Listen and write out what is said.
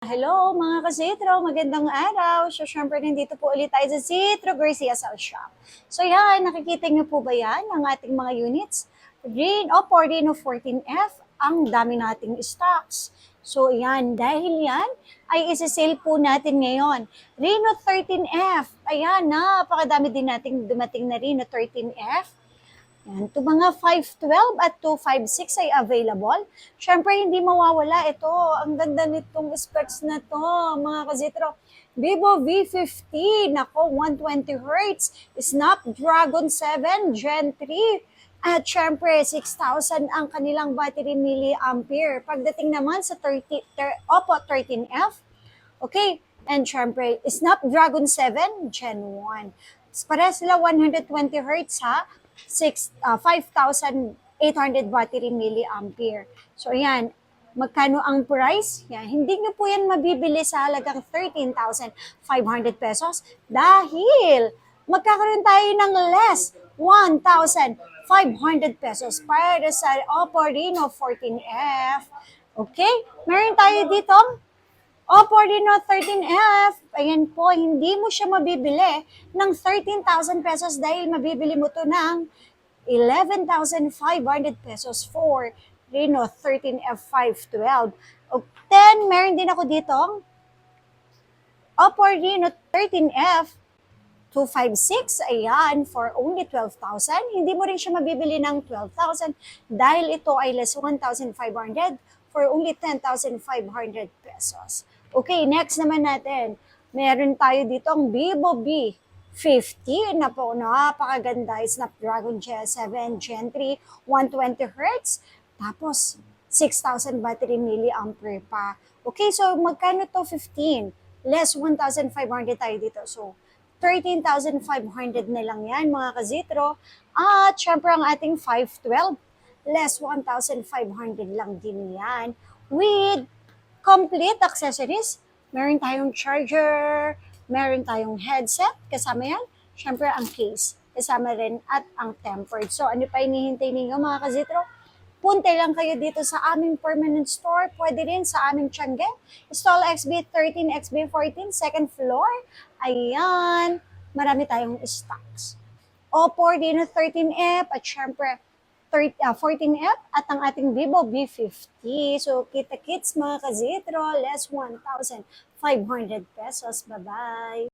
Hello mga kasitro, magandang araw. So, syempre nandito po ulit tayo sa Citro Garcia Cell Shop. So yan, nakikita niyo po ba yan, ang ating mga units? Reno 14F, ang dami nating stocks. So yan, dahil yan, ay isi-sale po natin ngayon. Reno 13F, ayan, napakadami din nating dumating na Reno 13F. Yan, to mga 512 at 256 ay available. Siyempre, hindi mawawala ito. Ang ganda nitong specs na to, mga kazitro. Vivo V50, nako, 120 Hz, Snapdragon 7 Gen 3. At syempre, 6,000 ang kanilang battery milliampere. Pagdating naman sa Oppo 13F, okay, and syempre, Snapdragon 7 Gen 1. Para sila 120 Hz ha, 5,800 battery milliampere. So ayan, magkano ang price? Yan, hindi nyo po yan mabibili sa halagang 13,500 pesos dahil magkakaroon tayo ng less 1,500 pesos para sa Oppo Reno 14F. Okay? Meron tayo dito Oppo Reno 13F, ayan po, hindi mo siya mabibili ng 13,000 pesos dahil mabibili mo to ng 11,500 pesos for Reno 13F 512. O, then, meron din ako dito, Oppo Reno 13F 256, ayan, for only 12,000. Hindi mo rin siya mabibili ng 12,000 dahil ito ay less 1,500 for only 10,500 pesos. Okay, next naman natin. Meron tayo dito ang Vivo B50 na po, napakaganda. Snapdragon G7 Gen 3, 120 Hz. Tapos, 6,000 battery milliampere pa. Okay, so magkano to 15? Less 1,500 tayo dito. So, 13,500 na lang yan mga kazitro. At syempre ang ating 512, less 1,500 lang din yan. With complete accessories, meron tayong charger, meron tayong headset, kasama yan. Syempre ang case, kasama rin at ang tempered. So ano pa hinihintay ninyo mga kazitro? Punta lang kayo dito sa aming permanent store. Pwede rin sa aming Tiangge. Stall XB13, XB14, second floor. Ayan, marami tayong stocks. Oppo Reno 13F at syempre 14F at ang ating Vivo V50. So, kita-kits mga kazitro, less 1,500 pesos. Bye-bye!